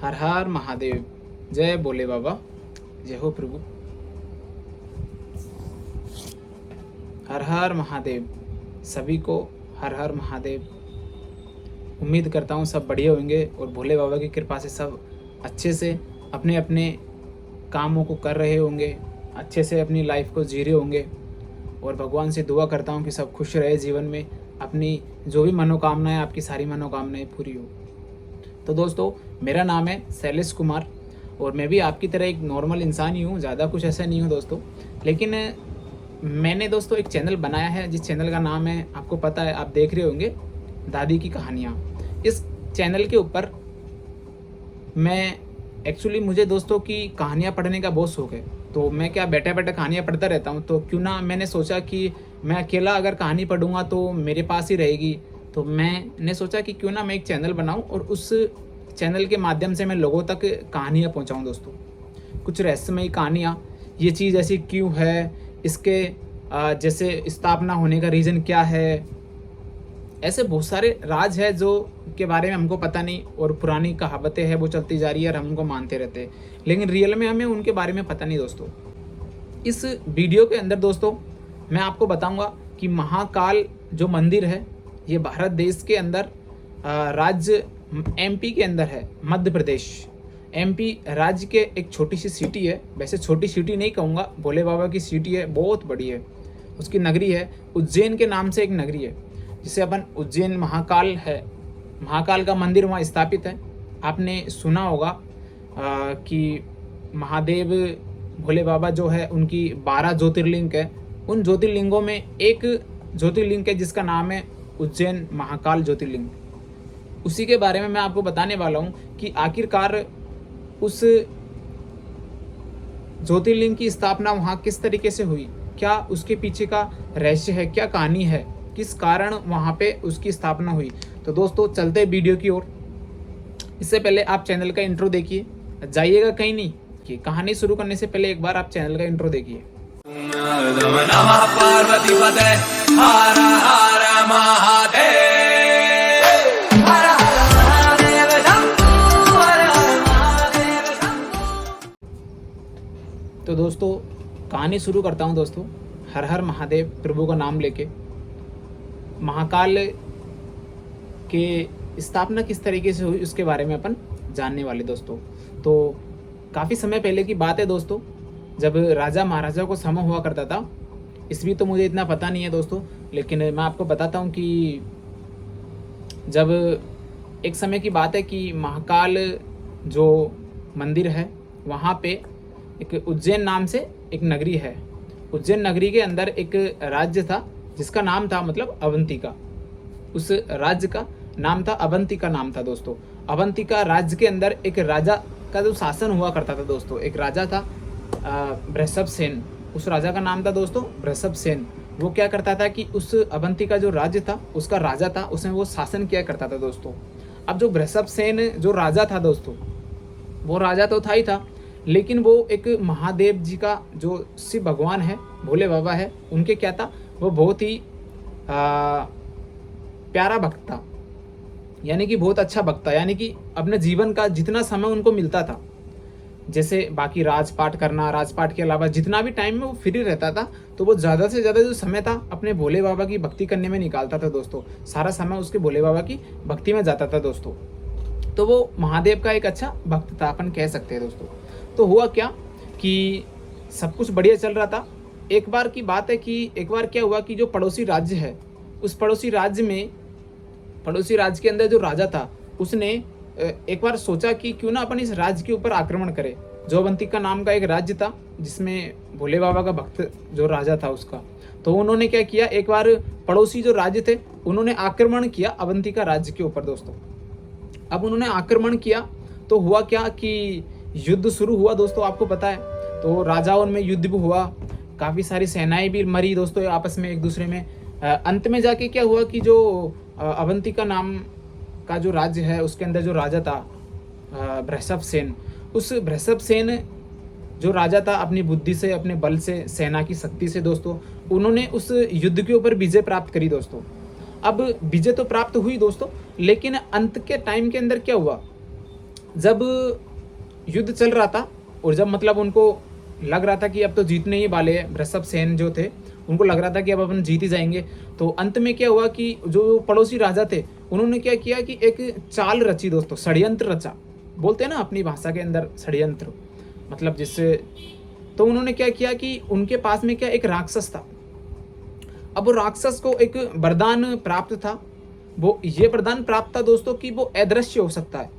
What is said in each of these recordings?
हर हर महादेव। जय भोले बाबा। जय हो प्रभु। हर हर महादेव। सभी को हर हर महादेव। उम्मीद करता हूँ सब बढ़िया होंगे और भोले बाबा की कृपा से सब अच्छे से अपने अपने कामों को कर रहे होंगे, अच्छे से अपनी लाइफ को जी रहे होंगे। और भगवान से दुआ करता हूँ कि सब खुश रहे जीवन में, अपनी जो भी मनोकामनाएं, आपकी सारी मनोकामनाएं पूरी हो। तो दोस्तों, मेरा नाम है शैलेश कुमार और मैं भी आपकी तरह एक नॉर्मल इंसान ही हूँ, ज़्यादा कुछ ऐसा नहीं हूँ दोस्तों। लेकिन मैंने दोस्तों एक चैनल बनाया है जिस चैनल का नाम है, आपको पता है, आप देख रहे होंगे, दादी की कहानियाँ। इस चैनल के ऊपर मुझे दोस्तों की कहानियाँ पढ़ने का बहुत शौक है। तो मैं क्या बैठे बैठे कहानियाँ पढ़ता रहता हूँ, तो क्यों ना, मैंने सोचा कि मैं अकेला अगर कहानी पढ़ूंगा तो मेरे पास ही रहेगी। तो मैंने सोचा कि क्यों ना मैं एक चैनल बनाऊं और उस चैनल के माध्यम से मैं लोगों तक कहानियाँ पहुंचाऊं दोस्तों। कुछ रहस्यमयी कहानियाँ, ये चीज़ ऐसी क्यों है, इसके जैसे स्थापना होने का रीज़न क्या है, ऐसे बहुत सारे राज है जो के बारे में हमको पता नहीं, और पुरानी कहावतें हैं वो चलती जा रही है और हम उनको मानते रहते हैं, लेकिन रियल में हमें उनके बारे में पता नहीं दोस्तों। इस वीडियो के अंदर दोस्तों मैं आपको बताऊंगा कि महाकाल जो मंदिर है, ये भारत देश के अंदर राज्य एमपी के अंदर है, मध्य प्रदेश एमपी राज्य के एक छोटी सी सिटी है। वैसे छोटी सिटी नहीं कहूँगा, भोले बाबा की सिटी है, बहुत बड़ी है। उसकी नगरी है उज्जैन के नाम से, एक नगरी है जिसे अपन उज्जैन महाकाल है, महाकाल का मंदिर वहाँ स्थापित है। आपने सुना होगा कि महादेव भोले बाबा जो है उनकी 12 ज्योतिर्लिंग है। उन ज्योतिर्लिंगों में एक ज्योतिर्लिंग है जिसका नाम है उज्जैन महाकाल ज्योतिर्लिंग। उसी के बारे में मैं आपको बताने वाला हूँ कि आखिरकार उस ज्योतिर्लिंग की स्थापना वहाँ किस तरीके से हुई, क्या उसके पीछे का रहस्य है, क्या कहानी है, किस कारण वहाँ पे उसकी स्थापना हुई। तो दोस्तों चलते वीडियो की ओर। इससे पहले आप चैनल का इंट्रो देखिए, जाइएगा कहीं नहीं, कि कहानी शुरू करने से पहले एक बार आप चैनल का इंट्रो देखिए। तो दोस्तों कहानी शुरू करता हूँ दोस्तों, हर हर महादेव प्रभु का नाम लेके। महाकाल के स्थापना किस तरीके से हुई उसके बारे में अपन जानने वाले दोस्तों। तो काफ़ी समय पहले की बात है दोस्तों, जब राजा महाराजा को समय हुआ करता था। इसलिए तो मुझे इतना पता नहीं है दोस्तों, लेकिन मैं आपको बताता हूँ कि जब एक समय की बात है कि महाकाल जो मंदिर है वहाँ पे एक उज्जैन नाम से एक नगरी है। उज्जैन नगरी के अंदर एक राज्य था जिसका नाम था मतलब अवंतिका। उस राज्य का नाम था अवंतिका, नाम था दोस्तों। अवंतिका राज्य के अंदर एक राजा का जो शासन हुआ करता था दोस्तों, एक राजा था वृषभसेन। उस राजा का नाम था दोस्तों वृषभसेन। वो क्या करता था कि उस अवंतिका जो राज्य था उसका राजा था, उसमें वो शासन किया करता था दोस्तों। अब जो वृषभसेन जो राजा था दोस्तों, वो राजा तो था ही था, लेकिन वो एक महादेव जी का जो शिव भगवान है, भोले बाबा है, उनके क्या था, वो बहुत ही प्यारा भक्त था, यानी कि बहुत अच्छा भक्त था। यानी कि अपने जीवन का जितना समय उनको मिलता था, जैसे बाकी राजपाट करना, राजपाट के अलावा जितना भी टाइम में वो फ्री रहता था, तो वो ज़्यादा से ज़्यादा जो समय था अपने भोले बाबा की भक्ति करने में निकालता था दोस्तों। सारा समय उसके भोले बाबा की भक्ति में जाता था दोस्तों। तो वो महादेव का एक अच्छा भक्त था, अपन कह सकते हैं दोस्तों। तो हुआ क्या कि सब कुछ बढ़िया चल रहा था। एक बार की बात है कि एक बार क्या हुआ कि जो पड़ोसी राज्य है, उस पड़ोसी राज्य के अंदर जो राजा था, उसने एक बार सोचा कि क्यों ना अपन इस राज्य के ऊपर आक्रमण करें। जो अवंतिका नाम का एक राज्य था जिसमें भोले बाबा का भक्त जो राजा था उसका, तो उन्होंने क्या किया, एक बार पड़ोसी जो राज्य थे उन्होंने आक्रमण किया अवंतिका राज्य के ऊपर दोस्तों। अब उन्होंने आक्रमण किया तो हुआ क्या कि युद्ध शुरू हुआ दोस्तों, आपको पता है। तो राजाओं में युद्ध भी हुआ, काफ़ी सारी सेनाएं भी मरी दोस्तों आपस में एक दूसरे में। अंत में जाके क्या हुआ कि जो अवंतिका नाम का जो राज्य है उसके अंदर जो राजा था वृषभसेन, उस वृषभसेन जो राजा था अपनी बुद्धि से, अपने बल से, सेना की शक्ति से दोस्तों, उन्होंने उस युद्ध के ऊपर विजय प्राप्त करी दोस्तों। अब विजय तो प्राप्त हुई दोस्तों, लेकिन अंत के टाइम के अंदर क्या हुआ, जब युद्ध चल रहा था और जब मतलब उनको लग रहा था कि अब तो जीतने ही वाले हैं, वृषभ सेन जो थे उनको लग रहा था कि अब अपन जीत ही जाएंगे, तो अंत में क्या हुआ कि जो पड़ोसी राजा थे उन्होंने क्या किया कि एक चाल रची दोस्तों, षड्यंत्र रचा, बोलते हैं ना अपनी भाषा के अंदर षड्यंत्र, मतलब जिससे, तो उन्होंने क्या किया कि उनके पास में क्या एक राक्षस था। अब वो राक्षस को एक वरदान प्राप्त था, वो ये वरदान प्राप्त था दोस्तों कि वो अदृश्य हो सकता है।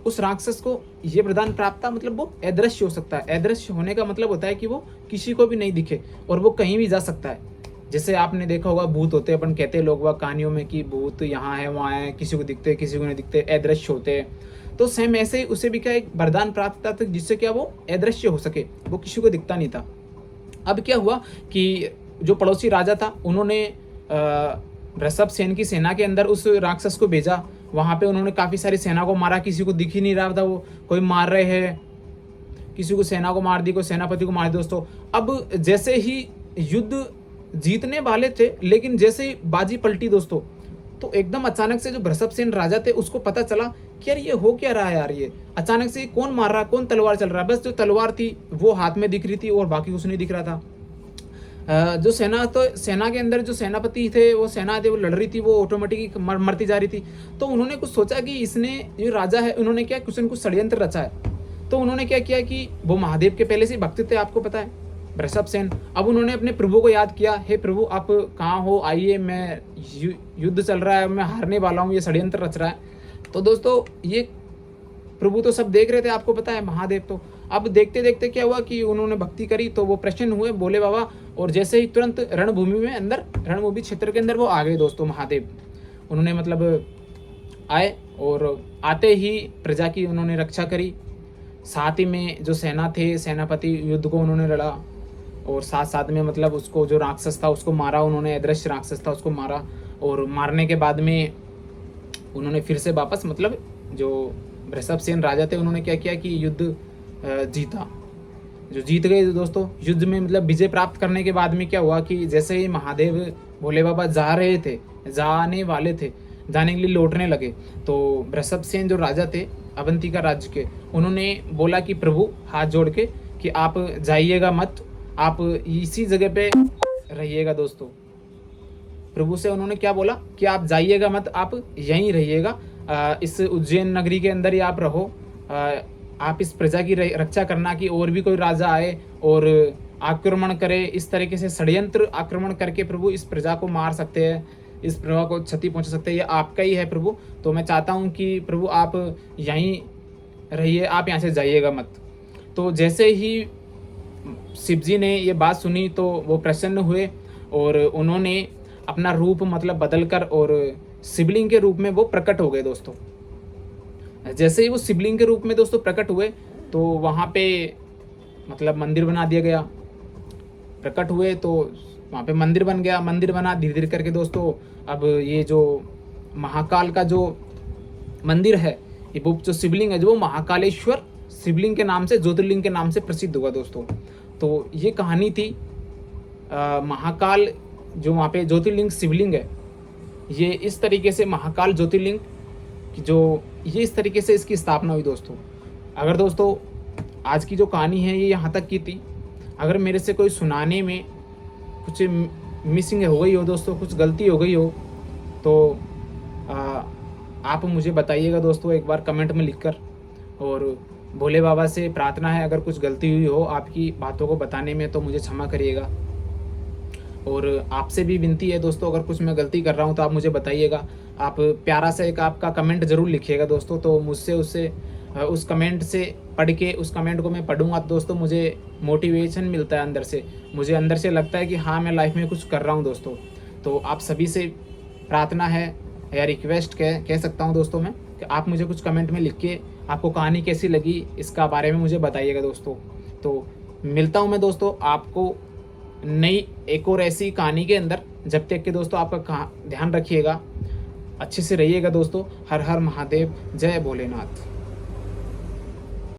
उस राक्षस को ये वरदान प्राप्त था, मतलब वो अदृश्य हो सकता है। अदृश्य होने का मतलब होता है कि वो किसी को भी नहीं दिखे और वो कहीं भी जा सकता है। जैसे आपने देखा होगा भूत होते हैं, अपन कहते हैं लोग वह कहानियों में कि भूत यहाँ है वहाँ है, किसी को दिखते किसी को नहीं दिखते, अदृश्य होते हैं। तो सेम ऐसे ही उसे भी क्या एक वरदान प्राप्त था जिससे क्या वो अदृश्य हो सके, वो किसी को दिखता नहीं था। अब क्या हुआ कि जो पड़ोसी राजा था उन्होंने वृषभ सेन की सेना के अंदर उस राक्षस को भेजा। वहाँ पे उन्होंने काफ़ी सारी सेना को मारा, किसी को दिख ही नहीं रहा था वो कोई मार रहे हैं, किसी को सेना को मार दी, कोई सेनापति को मार दी दोस्तों। अब जैसे ही युद्ध जीतने वाले थे, लेकिन जैसे ही बाजी पलटी दोस्तों, तो एकदम अचानक से जो वृषभ सेन राजा थे उसको पता चला कि यार ये हो क्या रहा है यार, ये अचानक से कौन मार रहा, कौन तलवार चल रहा है। बस जो तलवार थी वो हाथ में दिख रही थी और बाकी कुछ नहीं दिख रहा था। जो सेना, तो सेना के अंदर जो सेनापति थे, वो सेना थे वो लड़ रही थी, वो ऑटोमेटिक मरती जा रही थी। तो उन्होंने कुछ सोचा कि इसने, ये राजा है, उन्होंने क्या कुछ न कुछ षड्यंत्र रचा है। तो उन्होंने क्या किया कि वो महादेव के पहले से भक्त थे, आपको पता है, वृषभ सेन। अब उन्होंने अपने प्रभु को याद किया, हे प्रभु आप कहाँ हो, आइए, मैं युद्ध चल रहा है, मैं हारने वाला हूँ, ये षड्यंत्र रच रहा है। तो दोस्तों ये प्रभु तो सब देख रहे थे, आपको पता है, महादेव। तो अब देखते देखते क्या हुआ कि उन्होंने भक्ति करी, तो वो प्रसन्न हुए बोले बाबा, और जैसे ही तुरंत रणभूमि में अंदर, रणभूमि क्षेत्र के अंदर वो आ गए दोस्तों महादेव। उन्होंने मतलब आए और आते ही प्रजा की उन्होंने रक्षा करी। साथ ही में जो सेना थे, सेनापति युद्ध को उन्होंने लड़ा, और साथ साथ में मतलब उसको जो राक्षस था उसको मारा उन्होंने, अदृश्य राक्षस था उसको मारा। और मारने के बाद में उन्होंने फिर से वापस, मतलब जो वृषभ सेन राजा थे उन्होंने क्या किया कि युद्ध जीता, जो जीत गए दोस्तों। युद्ध में मतलब विजय प्राप्त करने के बाद में क्या हुआ कि जैसे ही महादेव भोले बाबा जा रहे थे, जाने वाले थे, जाने के लिए लौटने लगे, तो वृषभ सेन जो राजा थे अवंतिका राज्य के, उन्होंने बोला कि प्रभु हाथ जोड़ के कि आप जाइएगा मत, आप इसी जगह पे रहिएगा दोस्तों। प्रभु से उन्होंने क्या बोला कि आप जाइएगा मत, आप यहीं रहिएगा, इस उज्जैन नगरी के अंदर ही आप रहो, आप इस प्रजा की रक्षा करना कि और भी कोई राजा आए और आक्रमण करे, इस तरीके से षड्यंत्र आक्रमण करके प्रभु इस प्रजा को मार सकते हैं, इस प्रजा को क्षति पहुंचा सकते हैं, ये आपका ही है प्रभु। तो मैं चाहता हूं कि प्रभु आप यहीं रहिए, आप यहाँ से जाइएगा मत। तो जैसे ही शिव जी ने ये बात सुनी तो वो प्रसन्न हुए और उन्होंने अपना रूप मतलब बदल कर और शिवलिंग के रूप में वो प्रकट हो गए दोस्तों। जैसे ही वो शिवलिंग के रूप में दोस्तों प्रकट हुए तो वहाँ पे मतलब मंदिर बना दिया गया। प्रकट हुए तो वहाँ पे मंदिर बन गया, मंदिर बना धीरे धीरे करके दोस्तों। अब ये जो महाकाल का जो मंदिर है, ये वो जो शिवलिंग है, जो महाकालेश्वर शिवलिंग के नाम से, ज्योतिर्लिंग के नाम से प्रसिद्ध हुआ दोस्तों। तो ये कहानी थी महाकाल, जो वहाँ पे ज्योतिर्लिंग शिवलिंग है, ये इस तरीके से महाकाल ज्योतिर्लिंग की जो ये इस तरीके से इसकी स्थापना हुई दोस्तों। अगर दोस्तों आज की जो कहानी है ये यहाँ तक की थी। अगर मेरे से कोई सुनाने में कुछ मिसिंग हो गई हो दोस्तों, कुछ गलती हो गई हो, तो आप मुझे बताइएगा दोस्तों एक बार कमेंट में लिखकर। और भोले बाबा से प्रार्थना है, अगर कुछ गलती हुई हो आपकी बातों को बताने में तो मुझे क्षमा करिएगा। और आपसे भी विनती है दोस्तों, अगर कुछ मैं गलती कर रहा हूँ तो आप मुझे बताइएगा। आप प्यारा सा एक आपका कमेंट ज़रूर लिखिएगा दोस्तों, तो मुझसे उस कमेंट से पढ़ के, उस कमेंट को मैं पढ़ूंगा तो दोस्तों मुझे मोटिवेशन मिलता है अंदर से, मुझे अंदर से लगता है कि हाँ मैं लाइफ में कुछ कर रहा हूँ दोस्तों। तो आप सभी से प्रार्थना है या रिक्वेस्ट कह सकता हूँ दोस्तों मैं, कि आप मुझे कुछ कमेंट में लिख के आपको कहानी कैसी लगी इसका बारे में मुझे बताइएगा दोस्तों। तो मिलता हूँ मैं दोस्तों आपको नई एक और ऐसी कहानी के अंदर। जब तक के दोस्तों आपका ध्यान रखिएगा, अच्छे से रहिएगा दोस्तों। हर हर महादेव, जय भोलेनाथ।